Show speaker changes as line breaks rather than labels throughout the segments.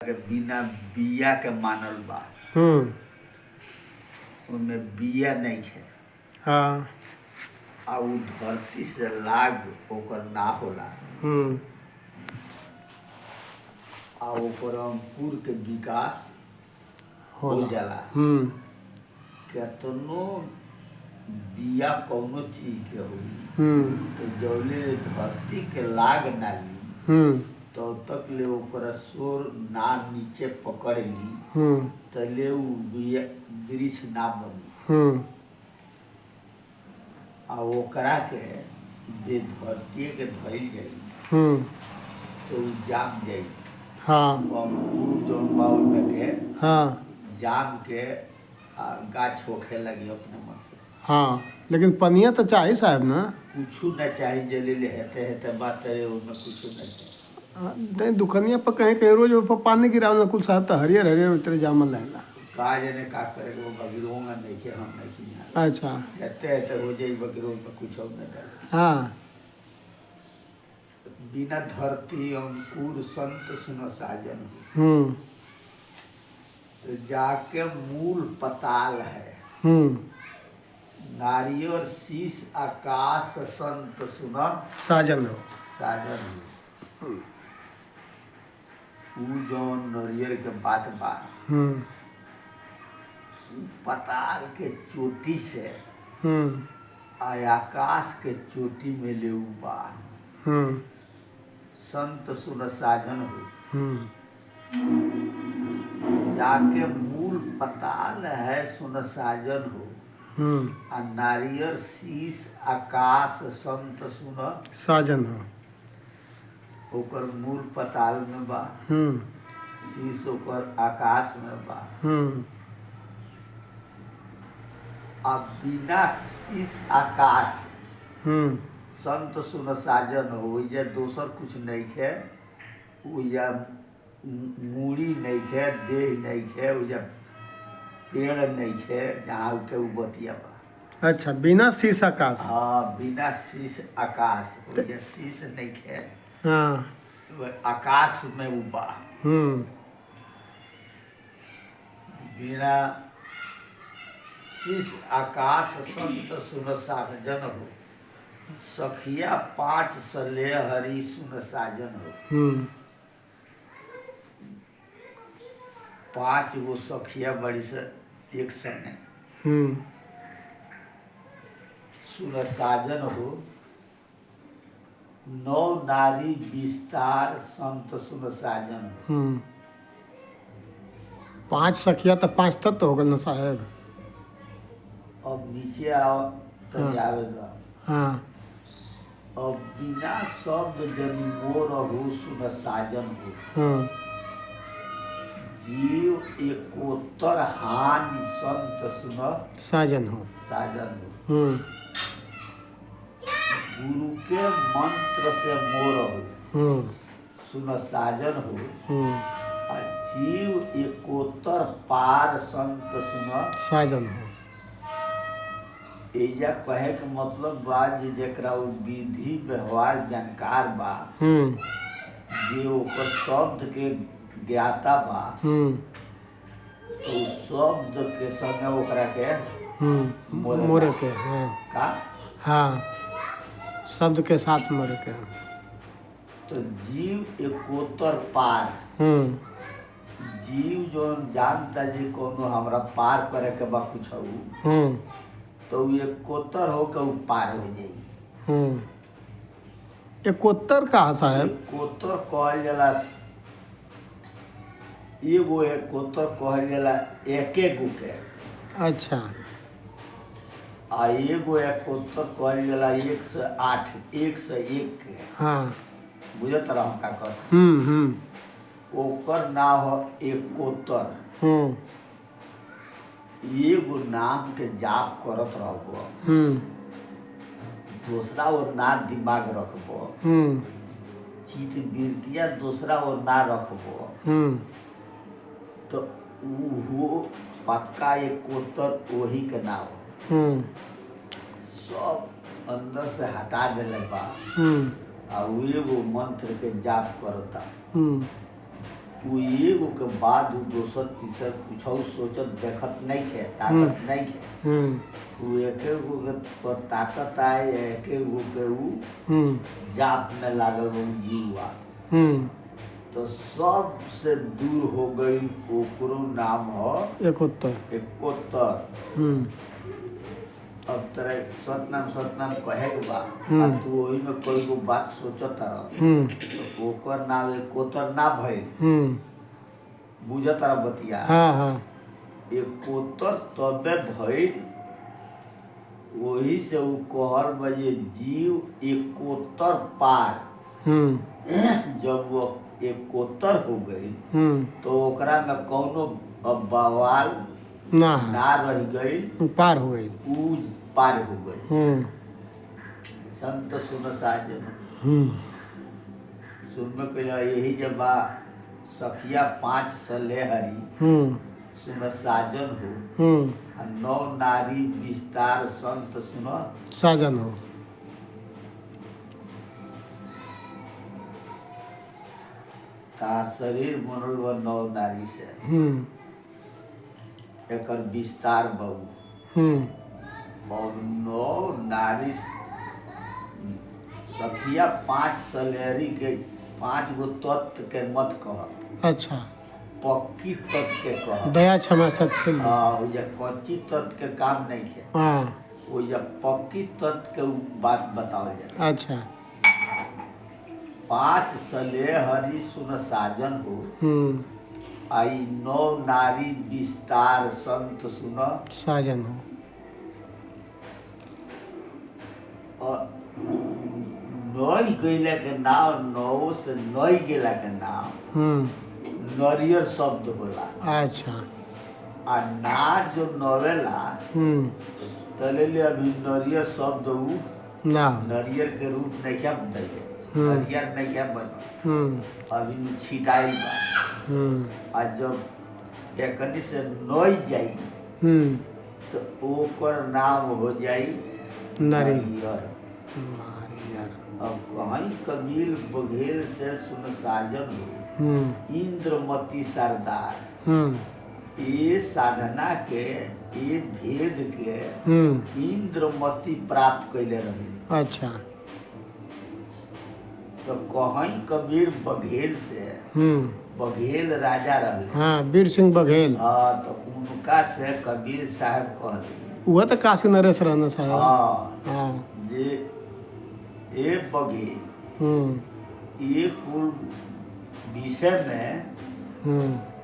के बिना बिया के मानल बा। ओमे बिया नइखे
हाँ।
आ उ धरती से लाग ओकर ना होला आ ओकर अंकुर के विकास हो
होला।
जाला। केतनो बिया कौनो चीज के होई तो जौले धरती के लाग ना ली तब तक ले ओकरा सोर ना नीचे पकड़ ली तले उ बिया वृक्ष ना बनी। आ ओकरा के जे धरती के धइल जाई तो उ जाम जाई।
हाँ
अंकुर जौन बा ओइमे के
हाँ
जाम के गाछ होखे लगी अपने मन से।
हाँ, लेकिन पनिया तो चाहिए साहब ना।
कुछ न चाही जले हेते हेते बात है उसमें कुछ न चाहिए।
नहीं दुकनिया पर कहीं कहीं रोज ऊपर पानी गिरावल कुल साहब तो हरियर हरियर उतरे जामल रहेला।
का जाने का करे वो बगिरोंगा नहीं के हम नहीं की।
अच्छा
हेते हेते हो जाई बगिरों में कुछ और न डाल।
हाँ।
बिना धरती अंकुर संत सुन साजन तो जाके मूल पताल है। नारियर शीश आकाश संत सुन
साजन हो
साजन हो। उ जौन नरियर के बात बा पताल के चोटी से आकाश के चोटी में ले बा संत सुन साजन हो। जाके मूल पताल है सुन साजन हो आ नारियर शीश आकाश संत सुन
साजन हो।
ओकर मूल पताल में बा शीश ओकर आकाश में बा। आ बिना शीश आकाश संत सुन साजन हो या दोसर कुछ नहीं है। या मूड़ी नहीं है देह नहीं है या पेड़ नहीं है जहाँ के उ बतिया बा।
अच्छा बिना शीश आकाश।
हाँ बिना शीश आकाश या शीश नहीं है।
हाँ
आकाश में उ बा बिना शीश आकाश संत सुन साजन हो। सखिया पाँच सले हरि सुन साजन हो। पाँच गो सखिया बड़ी से एक संगे सुन साजन हो। नौ नारी विस्तार संत सुन साजन हो।
5 सखिया तो 5 तत्व हो गल ना साहेब।
अब नीचे आओ तो जावे दो।
हाँ
अब बिना शब्द जनि मोर हो सुन साजन हो। जीव एकोत्तर हानि संत सुन
साजन हो
साजन हो। गुरु के मंत्र से मोर हो सुन साजन हो। आ जीव एकोत्तर पार संत सुन
साजन हो।
एजा कहे के मतलब बा जेकरा विधि व्यवहार जानकार बा जे ओकर शब्द के ज्ञाता बा तो शब्द के संगे ओकरा के
मोरे के हाँ
का
हाँ शब्द के साथ मोरे के।
तो जीव एकोत्तर पार जीव जो जानता जी कोनो हमरा पार करे के बा कुछ तो एकोत्तर हो के पार हो जाई।
एकोत्तर कहा साहब।
एकोत्तर कहल जाला एगो एकोत्तर कहल जाला एके गो के।
अच्छा
आ एगो एकोत्तर कहल जाला 108 101 के।
हाँ
बुझत रह का कर ओकर नाम हो एकोत्तर। एगो नाम के जाप करत रहबो दूसरा और ना दिमाग रखबो चित वृत्तिया दूसरा और ना रखबो तो वो पक्का एकोत्तर वही के नाम सब अंदर से हटा देले बा। आ एगो मंत्र के जाप करता उ एगो के बाद उ दोसर तीसर कुछ सोचत देखत नहीं है, ताकत नहीं है। उ एके गो के पर ताकत आए, एके गो के उ जाप में लागल वो जीवा, तो सबसे दूर हो गई। ओकरो नाम हो
एकोत्तर।
एकोत्तर। अब तेरे सतनाम कहे के बा, आ तू ओही में कोई गो बात सोचत रह, तो ओकर नाम एकोत्तर ना भइल। बुझत रह बतिया। एकोत्तर तबे भइल, वही से उ कहल बा जे जीव एकोत्तर पार। जब वो एकोत्तर हो गई, तो ओकरा में कौनो बवाल ना रह गई,
पार हो गई,
उ पार हो गई। संत सुन साजन सुन में कहिला यही जब बा सखिया 5 सलेहरी सुन साजन हो, आ 9 नारी विस्तार संत सुन
साजन हो।
तार शरीर बनल बा 9 नारी से, एकर विस्तार बहु। और 9 नारी सखिया 5 सलेहरी के 5 गो तत्व के मत कह।
अच्छा।
पक्की तत्व के कह।
दया क्षमा सत्य।
हाँ, वो कच्ची तत्व के काम नहीं है। वो पक्की तत्व के बात बताओ जाए।
अच्छा।
5 सलेहरी सुन साजन हो, आई 9 नारी विस्तार संत सुन
साजन हो।
और 9 गैला के नाम, 9 से 9 गेला के नाम नरियर शब्द होला।
अच्छा।
आ ना जो नवेला तले ले अभी नरियर शब्द उ
ना
नरियर के रूप नहीं क्या बन, नरियर नहीं क्या बन, अभी छिटाइल बा। आ जब एकनी से 9 जाई, तो ओकर नाम हो जाई नरियर। अब कहीं कबीर बघेल से सुन साजन हो, इंद्रमती सरदार, ये साधना के ये भेद के इंद्रमती प्राप्त कैले रही।
अच्छा।
तो कहीं कबीर बघेल से, बघेल राजा रहे।
हाँ, वीर सिंह बघेल।
हाँ, तो उनका से कबीर साहब कहले,
वह तो काशी नरेश रहना साहब।
हाँ, ये बघेल ये कुल विषय में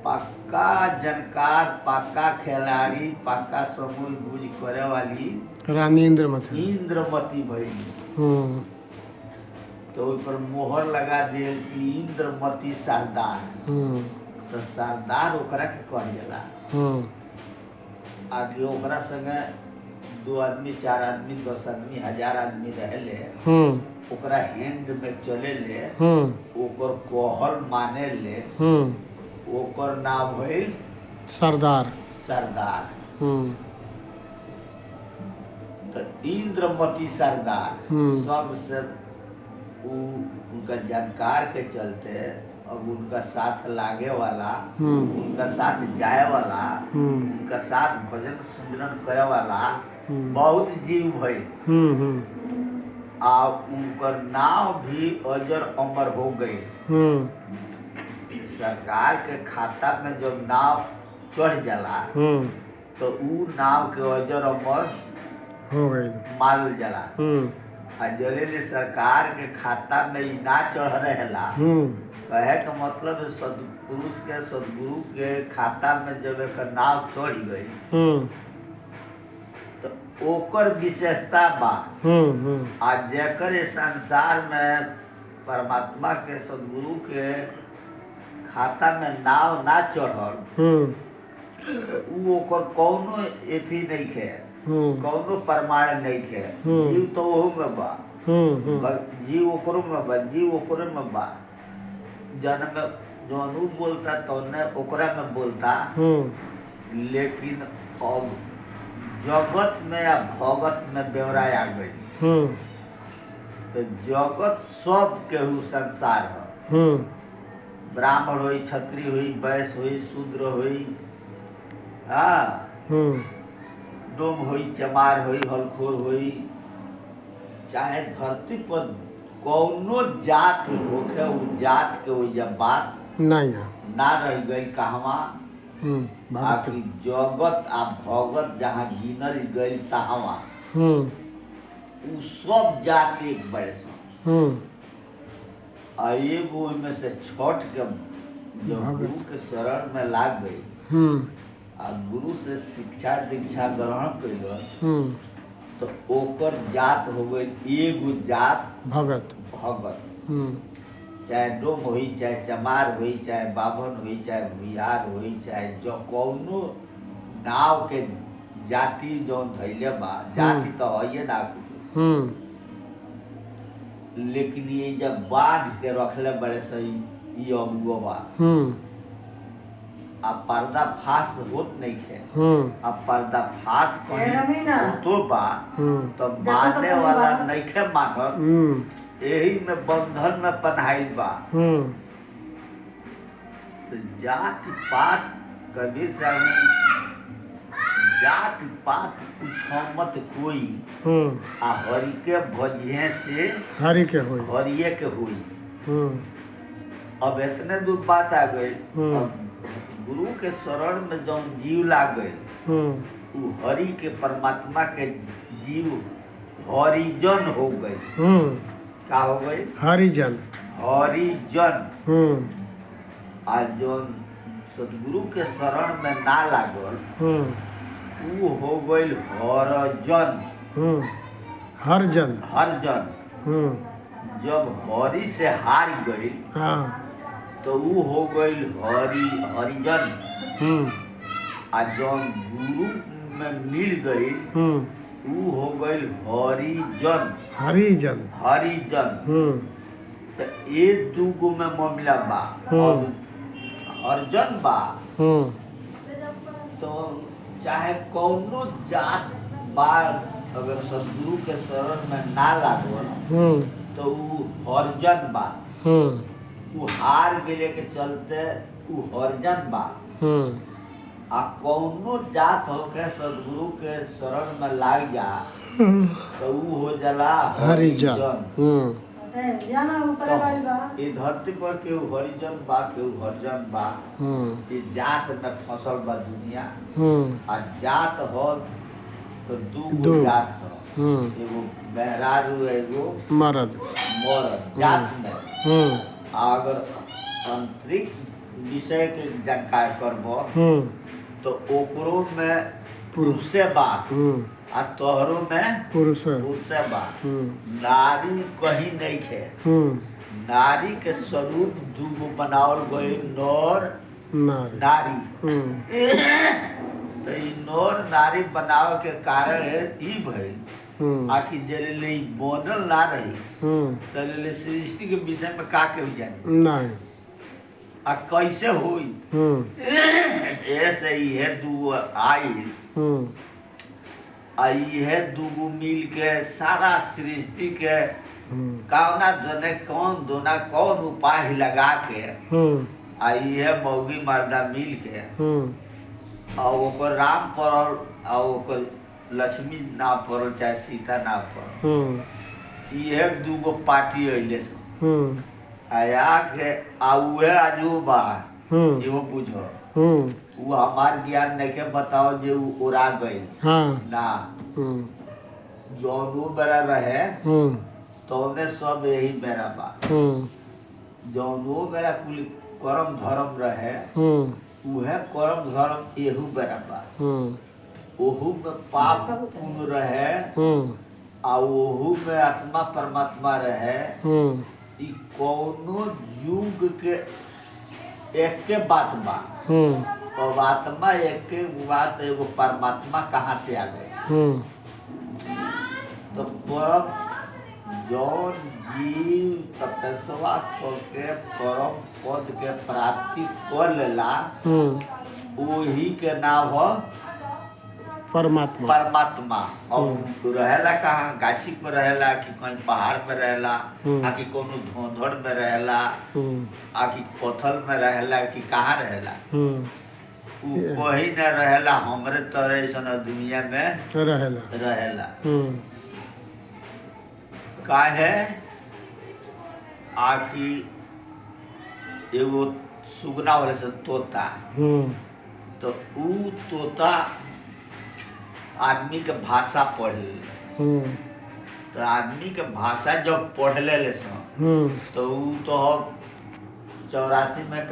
पक्का जानकार, पक्का खिलाड़ी, पक्का समूह बुझ करे वाली
रानी इंद्रमती
भई। तो उस पर मोहर लगा दिए कि इंद्रमती सरदार। तो सरदार ओकरा के कह जाला। आगे ओकरा संगे 2 आदमी, 4 आदमी, 10 आदमी, 1000 आदमी रहले, ओकरा हैंड में चले ले, ओकर कहल माने ले, ओकर नाम भइल
सरदार।
तो इंद्रमती सरदार सबसे उनका जानकार के चलते, अब उनका साथ लागे वाला, उनका साथ जाए वाला, उनका साथ भजन सुमिरन करे वाला बहुत जीव भइल। आ उनकर नाव भी अजर अमर हो गई। सरकार के खाता में जब नाव चढ़ जाला, तो उ नाव के अजर अमर
हो गई
मानल जाला। आ जरे सरकार के खाता में ई ना चढ़ रहेला, कहे का मतलब है सदपुरुष के, सदगुरु के खाता में जब एक नाव चढ़ गई, तो ओकर विशेषता बा। आ जेकर संसार में परमात्मा के, सदगुरु के खाता में नाव ना चढ़ल, उ ओकर कौनो एथी नहीं है, कौनो प्रमाण नहीं है। जीव तो ओहू में बा, जीव ओकरो में बा, जीव ओकरो में बा। जन्म जौन उ बोलता तौने ओकरा में बोलता, लेकिन अब जगत में या भगत में ब्यौरा आ गई। तो जगत सब केहू संसार है, ब्राह्मण होई, क्षत्रिय होई, वैश्य होई, शूद्र होई, हाँ, डोम होई, चमार होई, हलखोर होई, चाहे धरती पर कौनो जात होके उ जात के ओइजा बात
नहीं है।
ना रह गई कहवा।
भगत।
आकि जगत आ भगत जहाँ गिनल गई तहवा उ सब जात एक बड़े सन। आ एगो ओइमे से छठ के जब
भगत।
गुरु के शरण में लाग गई आ गुरु से शिक्षा दीक्षा ग्रहण कैलस तो ओकर जात हो गई एगो जात
भगत।
भगत। चाहे डोम होई, चाहे चमार होई, चाहे बाभन होई, चाहे भुइयार होई, चाहे जो कौनो नाव के जाति जौन धैले बा, जाति तो है ना कुछ, लेकिन ये जब बांध के रखले बड़े सही ई अगुआ बा। अब पर्दा फाश होत नहीं है। अब पर्दा फाश तो बा तो माने वाला नहीं है मानत, यही में बंधन में पन्हाइल बा। तो जाति पात कभी सामी जात पात कुछ मत कोई आ हरि के भजिए से
हरि के होई,
हरिये के हुई। अब इतने दूर बात आ गई, गुरु के शरण में जौन जीव लाग गए उ हरि के परमात्मा के जीव हरिजन हो गए। का हो गए?
हरिजन।
हरिजन। आ जौन सदगुरु के शरण में ना लागल उ हो गई हरजन।
हरजन।
हरजन। जब हरि से हार गई तो उ हो गई हरिजन। आ जौन गुरु में मिल गई उ हो गई हरिजन।
हरिजन।
हरिजन। तो ये दूगो में मामला बा। और हरिजन बा तो चाहे कौनो जात बा अगर सदगुरु के शरण में ना लागल तो उ हरिजन बा। उ हार गेले के चलते उ हरिजन बा। आ कौनो जात होके सदगुरु के शरण में लाग जा तो उ हो जाला हरिजन। ये धरती पर केहू हरिजन बा, केहू हरिजन बा। ये जात में फसल बा दुनिया। आ जात हो तो दू जात हो, एगो मेहरारू एगो
मर्द।
जात में। अगर अंतरिक्ष विषय के जानकारी करबो तो ओकरो में पुरुषे बा आ तोहरो में पुरुषे बा। नारी कहीं नहीं है। नारी के स्वरूप दूगो बनावल गई, नर नारी। तो ई नर नारी बनावे के कारण ई भइल आखिर जले बनल ना रही तले सृष्टि के विषय में का केहू जानी
नहीं।
आ कैसे होई ऐसे ही है दूगो आइल आ इहे दूगो मिल के सारा सृष्टि के कौना जने कौन दोना कौन उपाय लगा के आ इहे मौगी मर्दा मिल के आ ओकर राम पड़ल आ ओकर लक्ष्मी ना पड़ल चाहे सीता ना पड़ल। इहे दूगो पार्टी अइले आया के आ उहे आजू बा इहो बुझो। उ हमार ज्ञान नहीं के बताओ जे उ उड़ा गई ना। जौन उ बेरा रहे तौने सब यही बेरा बा। जौन वो बेरा कुल कर्म धर्म रहे उहे कर्म धर्म एहू बेरा बा। ओहू में पाप पुण्य रहे आ ओहू में आत्मा परमात्मा रहे। ई कौनो युग के एक के बात बा। और आत्मा एक के बात एगो परमात्मा कहाँ से आ गए? तो परम जौन जीव तपस्या करके परम पद के प्राप्ति कर लेला वही के नाम हो
परमात्मा।
परमात्मा। और उ रहेला कहाँ, गाछी पर रहेला कि कहीं पहाड़ में रहेला, आ कि कोनो धोधड़ में रहेला, आ कि पत्थर में रहेला कि कहाँ रहेला, उ कहीं न रहेला, हमरे तरह ऐसन दुनिया में रहेला। काहे आकि एगो सुगना वाले से तोता, तो उ तोता आदमी के भाषा पढ़े, तो आदमी के भाषा जब पढ़ ले सन तो उ तो 84 में